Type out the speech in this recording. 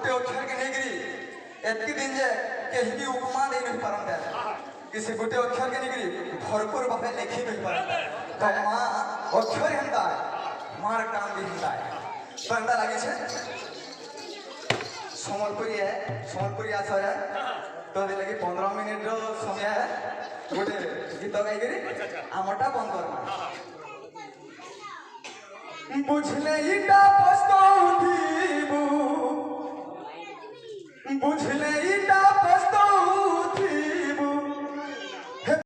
गोटे अक्षर के नेगरी एतकी दिन जे कहीं भी उपमा दे नहीं पारंदे किसी गोटे अक्षर के नेगरी भरपूर भावे लिखी नहीं पारंदे तो मां अक्षर हंदा मार काम भी हंदा बंदा लागे छे समलपुरी आसर है तो दे लगी 15 मिनिट रो समय है गोटे गीत गाई करी आमटा बंद करना बुझले इटा पछताउथीबू बुझले इटा